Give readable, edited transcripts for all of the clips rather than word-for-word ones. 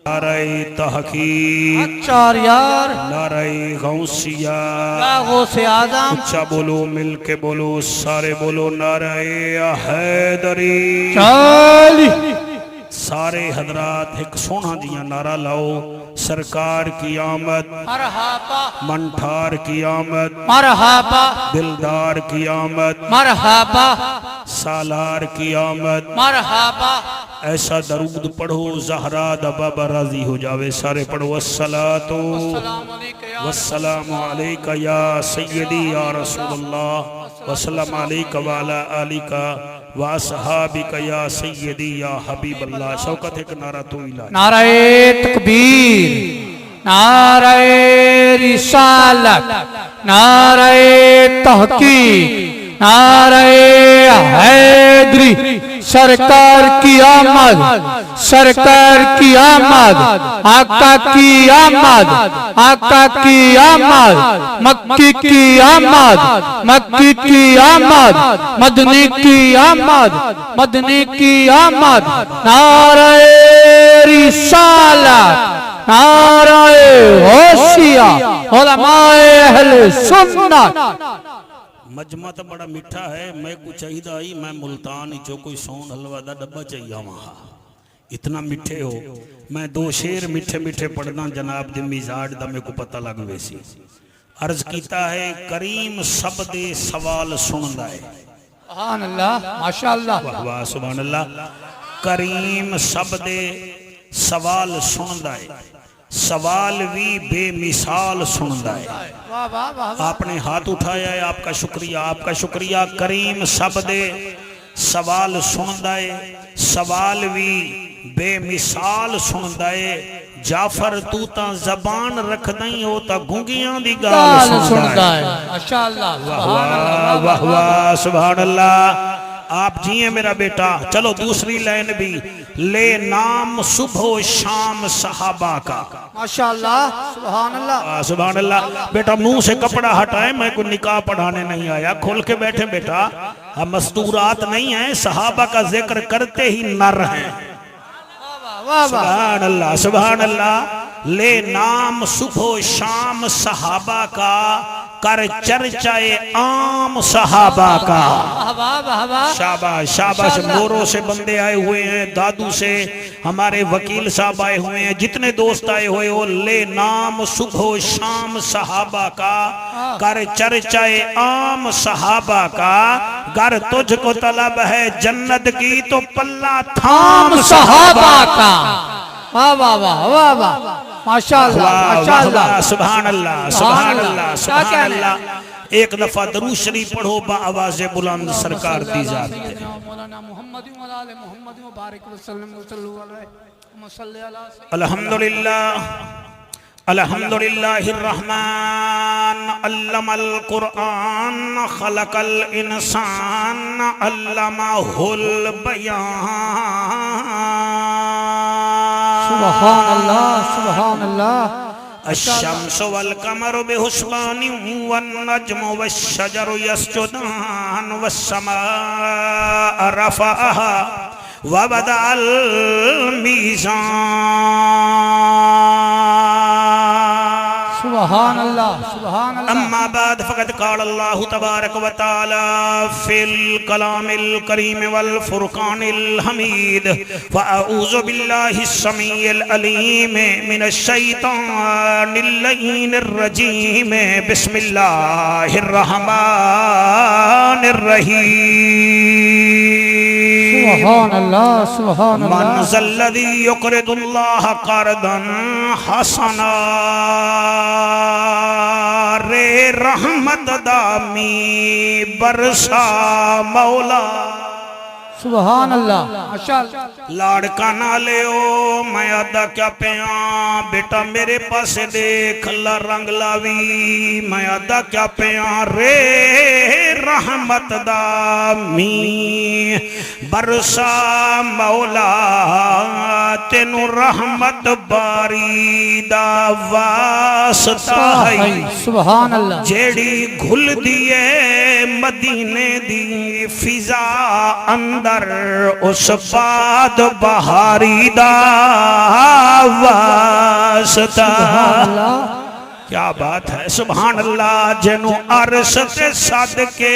नाराए तहकीक, अच्छा यार, नाराए गौसिया, गौसे आजम, अच्छा बोलो, मिल के बोलो, सारे बोलो, नाराए हैदरी। सारे हजरात एक सोना दिया नारा लाओ, सरकार की आमद, मरहबा, मंठार की आमद, मरहबा, दिलदार की आमद, मरहबा, सालार की आमद। मरहबा। ऐसा दरूद पढ़ो ज़हरा दबाबा राजी हो जावे। सारे पढ़ो अस्सलातो वस्सलामु अलैका या सय्यदी या रसूलल्लाह वस्सलाम अलैका वाला आलिका व असहाबिका या सय्यदी या हबीबल्लाह। शौकत एक नारा तो इला। नाराए तकबीर, नाराए रिसालत, नाराए तहकीक, नाराए हैदरी। सरकार की आमद, सरकार की आमद, आका की आमद, आका की आमद, मक्की की आमद, मक्की की आमद, मदनी की आमद, मदनी की आमद। नाराए रिसालत, नाराए गौसिया, उलमाए अहले सुन्नत। मजमा तो बड़ा मीठा है। मैं कुछ चाहिए आई, मैं मुल्तान ही जो कोई सोन हलवा का डब्बा चाहिए वहाँ। इतना मीठे हो। मैं दो शेर मीठे मीठे पढ़ना जनाब दे मिजाज दा मेरे को पता लग वैसी। अर्ज कीता है करीम सब दे सवाल सुनदा है। सुभान अल्लाह, माशाअल्लाह, वाह वाह सुभान अल्लाह। करीम सब दे सवाल सुनदा है, सवाल भी बेमिसाल सुनदा है। वाह वाह वाह। आपने हाथ उठाया है, आपका शुक्रिया, आपका शुक्रिया। करीम सब दे सवाल सुनदा है, सवाल भी बेमिसाल सुनदा है। जाफर तू ता जबान रख दई हो ता गूंगियां दी गाल सुनदा है। माशाअल्लाह, वाह वाह वाह वाह सुभान अल्लाह। आप जिए मेरा बेटा। चलो दूसरी लाइन भी। ले नाम सुबह शाम सहाबा का। माशाअल्लाह, सुभान अल्लाह, सुभान अल्लाह। बेटा मुंह से कपड़ा हटाए, मैं कोई निकाह पढ़ाने नहीं आया। खोल के बैठे बेटा, हम मस्तूरात नहीं है। सहाबा का जिक्र करते ही नर हैं। सुभान अल्लाह, सुभान अल्लाह। ले नाम सुबह शाम सहाबा का, कर चर्चाए आम सहाबा का। शाबाश शाबाश। मोरों से बंदे आए हुए हैं, दादू से हमारे वकील साहब आए हुए हैं, जितने दोस्त आए हुए हो। ले नाम सुबह शाम सहाबा का, कर चर्चाए आम सहाबा का। गर तुझको तलब है जन्नत की तो पल्ला थाम सहाबा का। वाह वाह वाह वाह वाह, माशाअल्लाह माशाअल्लाह, सुभान अल्लाह सुभान अल्लाह सुभान अल्लाह। एक दफा दरूद शरीफ पढ़ो बा आवाज़े बुलंद सरकार दी जात है। मौलाना मोहम्मद व आले मोहम्मद व बारिक वसल्लम अल्हम्दुलिल्लाह अल्हम्दुलिल्लाहिर रहमान अल्लमल कुरआन खलकल इंसान अल्लमाहुल बयान। सुभान अल्लाह, सुभान अल्लाह। अश्शम्सु वल कमरु बिहुस्बानि वन नज्मु वश्शजरु यस्जुदान वस्समाअ रफ़अहा व वदअल मीज़ान। सुभान अल्लाह, सुभान अल्लाह। अम्मा बाद फ़क़द क़ाल अल्लाहु तबारक व तआला फ़िल कलामिल करीम वल फ़ुरक़ानिल हमीद। व अऊज़ु बिल्लाहिस समीइल अलीम मिनश शैतानिर लईनिर रजीम। बिस्मिल्लाहिर रहमानिर रहीम। सुभान अल्लाह, सुभान अल्लाह। मन ज़ल्लज़ी युक़रिदुल्लाह क़र्दन हसना। रे रहमत दामी बरसा मौला। सुभान अल्लाह, माशाअल्लाह। लाड़का ना ले ओ मैं अदा क्या पिया। बेटा मेरे पासे देख ला रंग लावी, मैं अदा क्या पिया। रे रहमत दा मी बरसा मौला तेनू रहमत बारी दा वास्ता है सुभान अल्लाह जेड़ी घुल दिए मदीने दी फिजा अंदर उस बाद बहारी दा वास्ता क्या बात है सुभान अल्लाह जिन्हों अरश ते सद के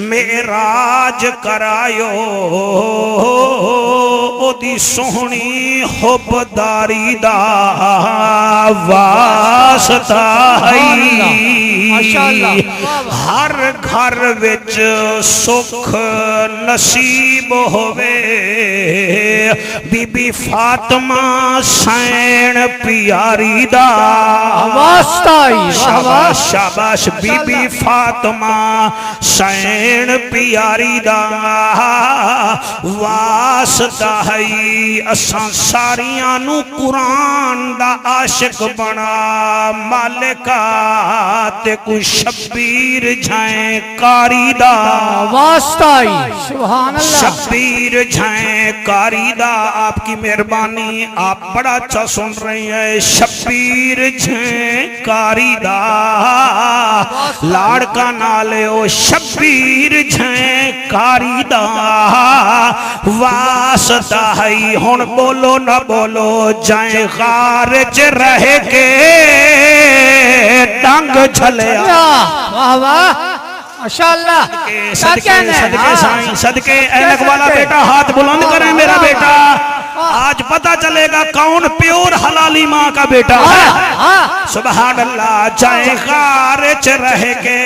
मेराज करायो ओदी सोहनी हुबदारी दा वास्ता है हर घर विच सुख नसीब होवे बीबी फातिमा सैन प्यारी दा वास्ता शाबाश शाबाश बीबी फातिमा सैन प्यारी दा वास्ता है असां सारियां नू कुरान दा आशिक बना मालिका ते कोई शब्बीर झाए कारी दा वास्ता सुभान अल्लाह शब्बीर झाए कारी दा आपकी मेहरबानी आप बड़ा अच्छा सुन रहे हैं शब्बीर झाए कारी दा लाड़का नाले ओ शब्बीर झाए कारी दा वास्ता है हुन बोलो ना बोलो जाए गार च रह के डंग झलिया वाह वाह माशाअल्लाह सदके सदके साईं सदके ऐनक वाला बेटा हाथ बुलंद करे मेरा बेटा आज पता चलेगा कौन प्योर हलाली माँ का बेटा है सुभान अल्लाह जाए गार च रह के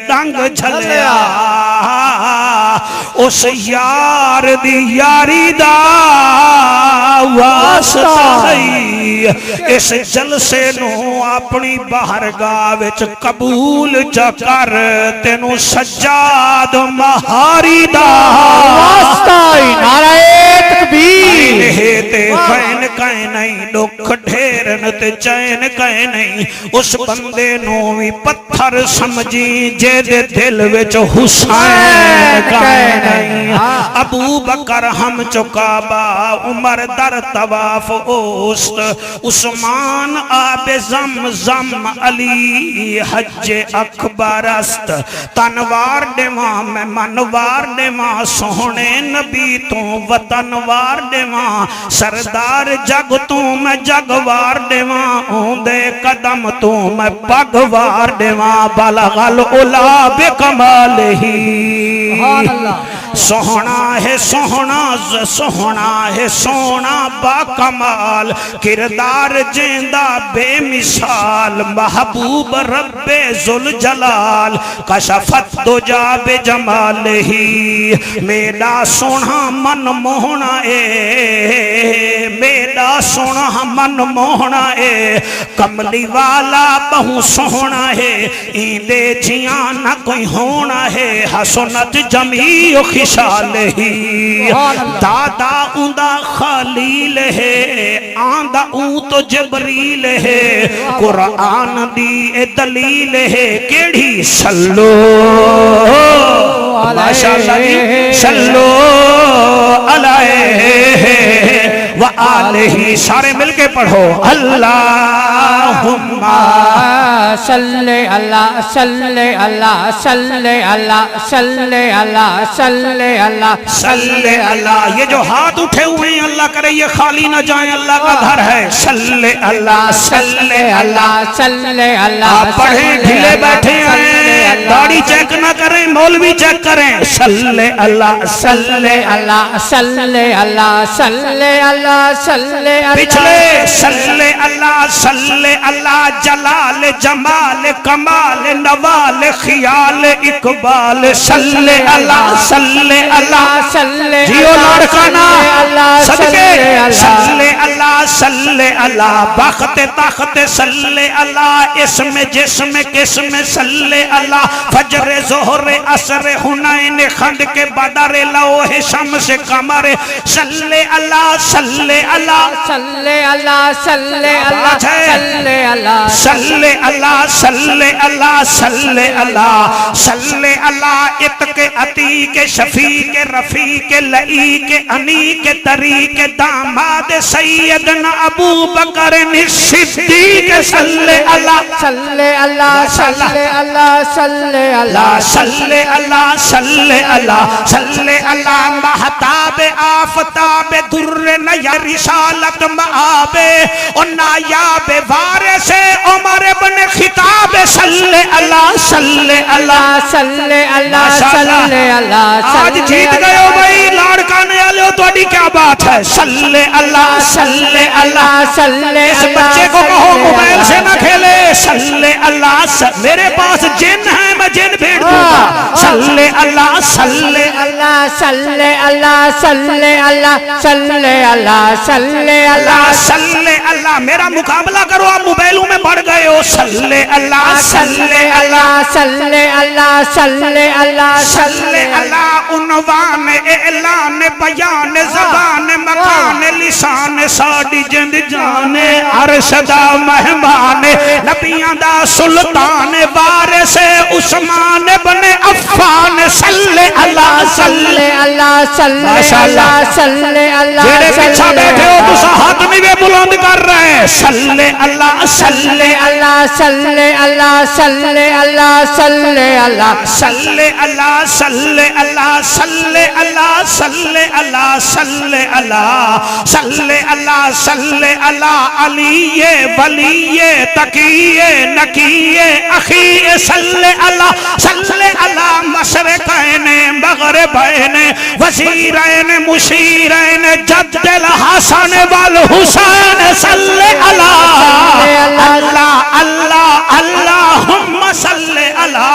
डंग झलिया उस यार दी यारी दा वास्ता है इस जलसे नू अपनी बाहरगाह विच कबूल च कर तेनू सज्जाद महारी दा वास्ता नारे तकबीर ते कैन कह नहीं दुख ढेरन ते चैन कह नहीं उस बंदे नू भी पत्थर समझी जे दे दिल विच हुसैन कह नहीं अबू बकर हम चुकाबा उमर दर तवाफ ओस्त उस्मान आबे जम जम अली हज अकबरस्त तनवार देवा मैं मनवार देवा सोहने नबी तू वतनवार देवा सरदार जग तू मैं जगवार देवा ओंदे कदम तू मैं पगवार देवा बलगल उला बेकमाल ही सोहना है सोहना सोहना है सोना बाकमाल किरदार जेंदा बेमिसाल महबूब रब्बे जुल जलाल कशफत दुजा बे जमाल ही मेरा सोना मन मोहना ए मेरा सोना मन मोहना ए कमली वाला बहु सोहना है इंदे जिया न कोई होना है हसनत जमी खिशाल ही दादा उंदा खलील है आंदा ऊ तो जबरील है कुरान दी ए दलील है केड़ी सल्लो माशाअल्लाह सल्लो अलैहि व आलिही सारे मिलके पढ़ो अल्लाहुम्मा सल्ले अल्लाह सल्ले अल्लाह सल्ले अल्लाह सल्ले अल्लाह सल्ले अल्लाह सल्ले अल्लाह ये जो हाथ उठे हुए हैं अल्लाह करे ये खाली ना जाए अल्लाह का घर है सल्ले अल्लाह सल्ले अल्लाह सल्ले अल्लाह आप पढ़े ढीले बैठे हैं दाढ़ी चेक ना करें मौलवी चेक करें सल्ले अल्लाह सल्ले अल्लाह सल्ले अल्लाह सल्ले अल्लाह सल्ले पिछले सल्ले अल्लाह जलाल जमाल कमाल नवाल खियाल इकबाल सल्ले अल्लाह सल्ले जियो लाड़काना सदके सल्ले अल्लाह बख्ते ताकते सल्ले अल्लाह इसमें जिसमें किसमें सल्ले अल्लाह फजर जोहर असर हुनैन खंड के बदर लौह शम्स कमर सल्ले अल्लाह सल्ले अल्लाह सल्ले अल्लाह सल्ले अल्लाह सल्ले अल्लाह सल्ले अल्लाह सल्ले अल्लाह सल्ले अल्लाह सल्ले अल्लाह इत्के अती के शफी के रफी के लई के अनी के तरी के दामाद सैयदना अबू बकर सिद्दीक सल्ले अल्लाह सल्ले अल्लाह सल्ले अल्लाह सल्ले अल्लाह सल्ले अल्लाह सल्ले अल्लाह सल्ले अल्लाह महताब आफताब दुर्र नया रिसालत माबे और नायाब वारिस उमर इब्न खिताब सल्ले अल्लाह सल्ले अल्लाह सल्ले अल्लाह सल्ले अल्लाह आज जीत गए हो भाई लाड़काने वाले हो ਤੁਹਾਡੀ क्या बात है सल्ले अल्लाह सल्ले अल्लाह सल्ले इस बच्चे को कहो मोबाइल से ना खेले सल्ले अल्लाह मेरे पास जिन है मैं जिन भेज दूंगा सल्ले अल्लाह सल्ले अल्लाह सल्ले अल्लाह सल्ले अल्लाह सल्ले अल्लाह सल्ले अल्लाह सल्ले अल्लाह मेरा मुकाबला करो आप मोबाइलों में बढ़ गए हो सल्ले अल्लाह सल्ले अल्लाह सल्ले अल्लाह सल्ले अल्लाह सल्ले अल्लाह उन्वान ऐलान बयान ज़बान मकान लिसान साडी जिंद जाने अरशदा मेहमान नबियां दा सुल्तान वारिस उस्मान इब्न अफ़्फ़ान सल्ले अल्लाह सल्ले अल्लाह सल्ले अल्लाह सल्ले अल्लाह जेड़े पीछे बैठे हो तुस हाथ नहीं वे बुलंद कर रहे हैं सल्ले अल्लाह सल्ले अल्लाह सल्ले अल्लाह सल्ले अल्लाह सल्ले अल्लाह सल्ले अल्लाह सल्ले अल्लाह सल्ले अल्लाह सल्ले अल्लाह सल्ले अल्लाह सल्ले अल्लाह सल्ले अल्लाह अलीये वलीये तकीये नकीये अखीये सल्ले अल्लाह मशरिकैन मगरिबैन वज़ीरैन मुशीरैन जद्दल हसन वल हुसैन सल्ले अल्लाह अल्लाह अल्लाह अल्लाहुम्मा सल्ले अला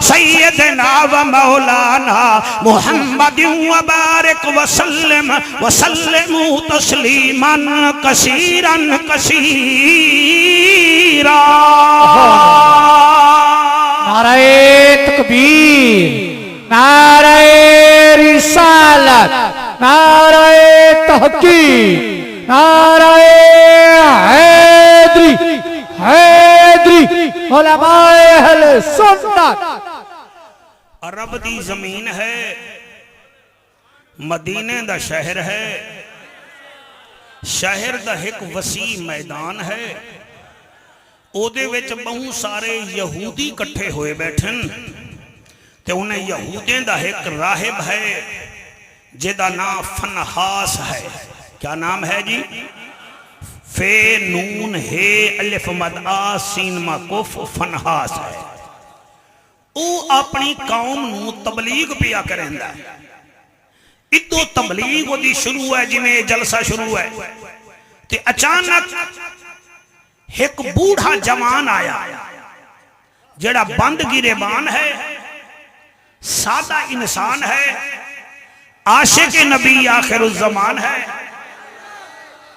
सय्यदना व मौलाना मुहम्मदिन व बारिक व सल्लिमु तस्लीमन कसीरन कसीरा। नारे तकबीर, नारे रिसालत, नारे तहकीक, नारे हैदरी, हैदरी उलमाए अहले सुन्नत। अरब दी जमीन है, मदीने दा शहर है, शहर दा एक वसी मैदान है, ओदे विच बहुत सारे यहूदी इकट्ठे हुए बैठन ते उन्हें यहूदियों दा एक राहिब है जिहदा नाम फनहास है। क्या नाम है जी? फे नून हे अलिफ मद आ सीन मा कुफ फनहास है। वो अपनी कौम नू तबलीग पिया करेंदा। इदो तबलीग ओदी शुरू है, जिवें जलसा शुरू है ते अचानक एक बूढ़ा जवान आया जेड़ा बंद गिरेबान है, सादा इंसान है, आशिक नबी आखिरुज़्ज़मान है।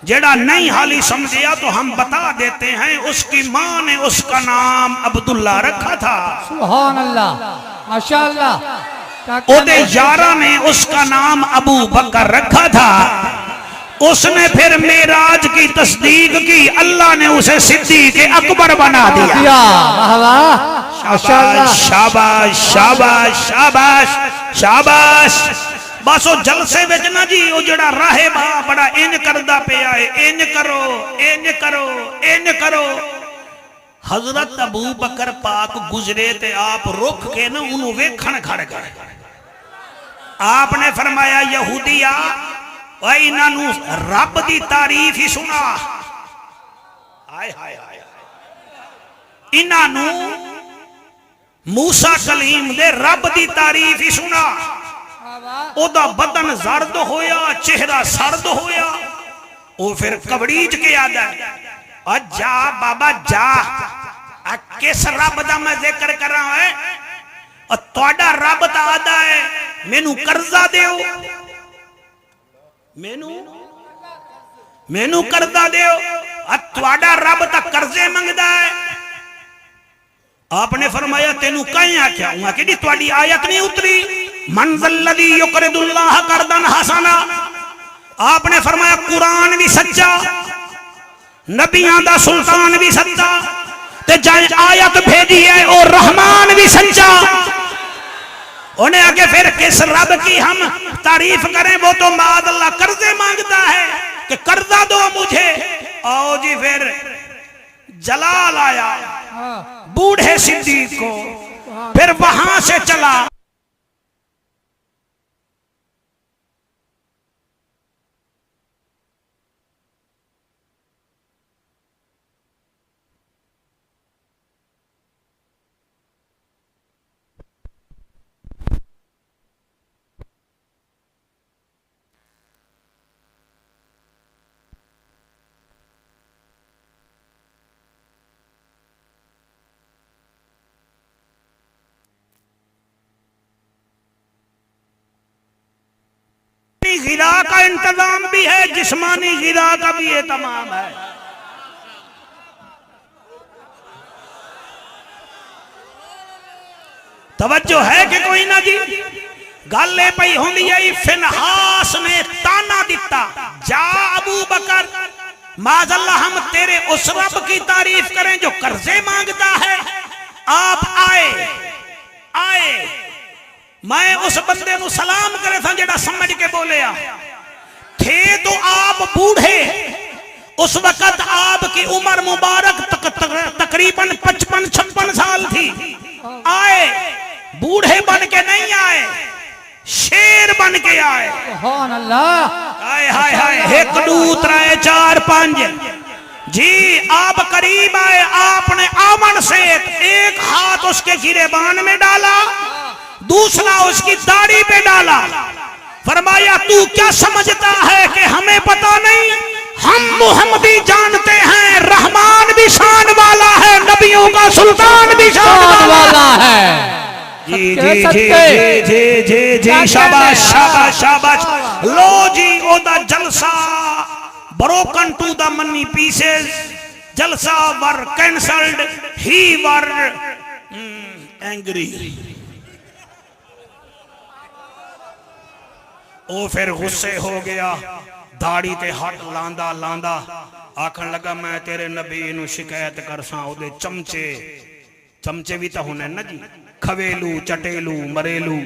जेड़ा नहीं हाली समझिया तो हम बता देते हैं, उसकी मां ने उसका नाम अब्दुल्ला रखा था। सुभान अल्लाह, माशाअल्लाह। ओदे यारा ने उसका नाम अबू बकर रखा था। उसने फिर मेराज की तस्दीक की, अल्लाह ने उसे सिद्दीक अकबर बना दिया। शाबाश शाबाश शाबाश शाबाश शाबाश। बस वो जलसे विच ना जी वो जड़ा राहिब बड़ा इंज करदा पिया है, इंज करो इंज करो इंज करो। हजरत अबू बकर पाक गुजरे ते आप रुक के ना उन्होंने वेखण खड़ गए। आपने फरमाया यहूदिया इन्हों रब की तारीफ ही सुना। हाय हाय हाय, इन्हों मूसा कलीम दे रब की तारीफ ही सुना। ओदा बदन जर्द होया, चेहरा सर्द होया। वो फिर कबड़ीच के आदा जा बाबा जा, किस रब का मैं जिक्र कर रहा है? तुहाडा रब तो आदा है मैनू कर्जा दियो, मैनू कर्जा दियो। तुहाडा रब तो कर्जे मंगदा है। आपने फरमाया तेनू कहीं आख्या हुआ कि तुहाडी आयत नहीं उतरी, मनज़ल्लज़ी युक़रिदुल्लाह कर्दन हसना। आपने फरमाया कुरान भी सच्चा, नबियां दा सुल्तान भी सच्चा, ते जाए आयत भेजी है और रहमान भी सच्चा। उन्हें आगे फिर किस रब की हम तारीफ करें, वो तो माद अल्लाह कर्जे मांगता है कि कर्जा दो मुझे। आओ जी फिर जलाल आया बूढ़े सिद्दीक को, फिर वहां से चला गिरा का इंतजाम भी है, जिस्मानी गिरा का भी ये तमाम है। तवज्जो है कि कोई ना जी। गल पई होंदी है फिनहास ने ताना दिता, जा अबू बकर माज़अल्लाह हम तेरे उस रब की तारीफ करें जो कर्जे मांगता है। आप आए मैं उस बंदे नु सलाम करे था जेड़ा समझ के बोले थे। तो आप बूढ़े, उस वक्त आपकी उम्र मुबारक तकरीबन 55-56 साल थी। आए बूढ़े बन के नहीं आए, शेर बन के आए। सुभान अल्लाह। हाय हाय हाय, 1 2 3 4 5 जी। आप करीब आए, आपने आमन से एक हाथ उसके गिरेबान में डाला, दूसरा उसकी दाढ़ी पे डाला। फरमाया तू क्या समझता है कि हमें पता नहीं? हम मुहम्मदी जानते हैं, रहमान भी शान वाला है, नबियों का सुल्तान भी शान वाला है। जी जी जी जी जी जी जी, शाबाश शाबाश शाबाश। लो जी ओदा जलसा broken to the many pieces, जलसा were cancelled, he were angry. ओ फिर गुस्से हो गया, दाढ़ी ते हाथ लांदा लांदा आखन लगा मैं तेरे नबी नू शिकायत करसा। ओदे चमचे भी तो होने ना जी, खवेलू चटेलू मरेलू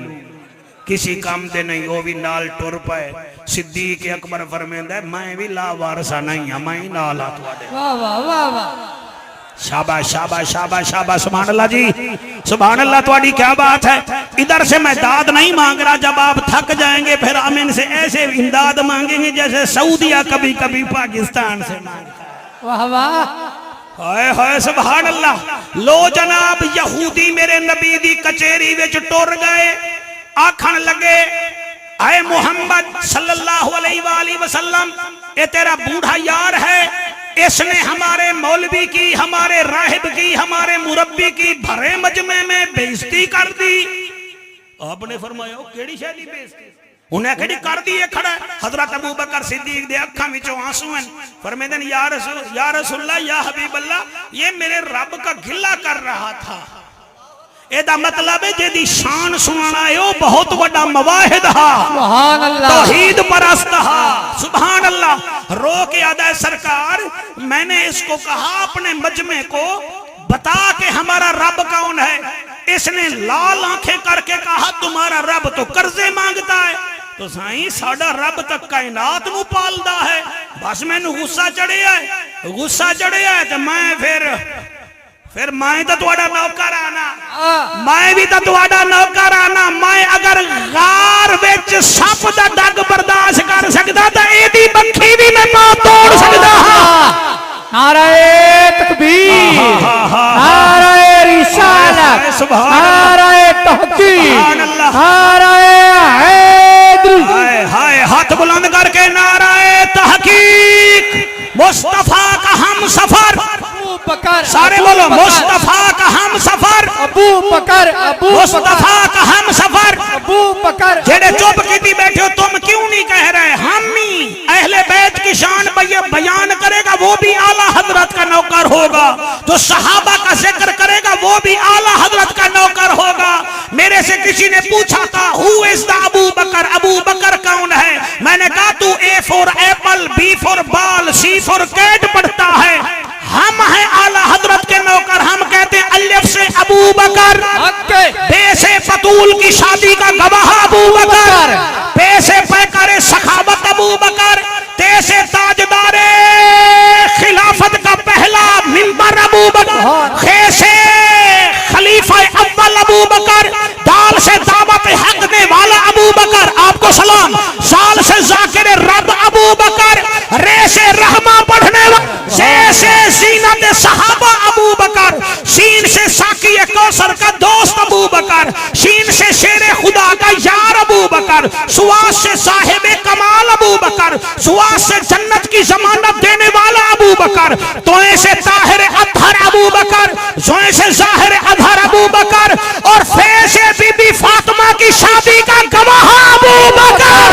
किसी काम दे नहीं, वो भी नाल टुर पाए। सिद्दीक अकबर फरमांदा मैं भी लावारसा नहीं हां, मैं ही नाल आ तुहाडे। वाह वाह वाह वाह, शाबाश शाबाश शाबाश शाबाश, सुभान अल्लाह जी, सुभान अल्लाह। तुम्हारी क्या बात है। इधर से मैं दाद नहीं मांग रहा, जब आप थक जाएंगे फिर हम इनसे ऐसे इमदाद मांगेंगे जैसे सऊदिया कभी कभी पाकिस्तान से मांगता है। वाह वाह, हाय हाय सुभान अल्लाह। लो जनाब यहूदी मेरे नबी दी कचेरी विच टुर गए, आखन लगे आए मोहम्मद सल्लल्लाहु अलैहि वसल्लम, ये तेरा बूढ़ा यार है, इसने हमारे मौलवी की, हमारे राहिब की, हमारे मुरब्बी की भरे मजमे में बेइज्जती कर दी। आपने फरमाया केड़ी शैली बेइज्जती? उन्हें कड़ी कर दी है खड़ा। हजरत अबू बकर सिद्दीक दे अखां विचों आंसू हैं। फरमाते या रसूलल्लाह या हबीब अल्लाह, ये मेरे रब का गिला कर रहा था। एदा मतलब है जेदी शान सुनाना है वो बहुत बड़ा मवाहिद हा, सुभान अल्लाह, तौहीद परस्त हा। सुभान अल्लाह। रो के आदा सरकार, मैंने इसको कहा अपने मजमे को बता के हमारा रब कौन है। इसने लाल आंखें करके कहा तुम्हारा रब तो कर्जे मांगता है। तो साईं साडा रब तक कायनात नू पालदा है। बस मैनू गुस्सा चढ़िया है, गुस्सा चढ़िया है तो मैं फिर मैं तो तुहाडा नौकर आना, मैं भी तो तुहाडा नौकर आना। मैं अगर गार विच सप दा डग बर्दाश्त कर सकदा तो एदी बखी भी मैं तोड़ सकदा हां। नारे तकबीर, नारे रिसालत, नारे तहकीक, नारे हैदरी। हाय हाय, हाथ बुलंद करके नारे तहकीक। मुस्तफा का हम सफर, बकर, सारे बोलो मुस्तफा का हम सफर, अबू बकर, अबू मुस्तफा का हम सफर। अबू बकर जेड़े चुप कीती बैठे हो तुम क्यों नहीं कह रहे? हम ही अहले बैत की शान बयान करेगा वो भी आला हजरत का नौकर होगा, जो सहाबा का जिक्र करेगा वो भी आला हजरत का नौकर होगा। मेरे से किसी ने पूछा था who is the Abu Bakr, Abu Bakr कौन है? मैंने कहा तू A for apple, B for ball, C for cat पढ़ता है। हम हैं आला हजरत के नौकर, हम कहते हैं अलिफ से अबू बकर, बे से बतूल की शादी का गवाह अबू बकर, पे से पैकर सखावत अबू बकर, ते से ताजदारे खिलाफत का पहला मिंबर अबू बकर, खे से खलीफा अव्वल अबू बकर, दाल से दावत हक देने वाला अबू बकर, आपको सलाम, साल से जाकिर रब अबू बकर, रे से रहमा पढ़ने वाला, से जीनत सहाबा अबू बकर, शीन से साकी कौसर का दोस्त अबू बकर, शीन से शेरे खुदा का यार अबू बकर, सुवास से साहिबे कमाल अबू बकर, सुवास से जन्नत की जमानत देने वाला अबू बकर, तोए से ताहिर अतहर अबू बकर, जोए से जाहिर अतहर अबू बकर, और फे से बीबी फातिमा की शादी का गवाह अबू बकर।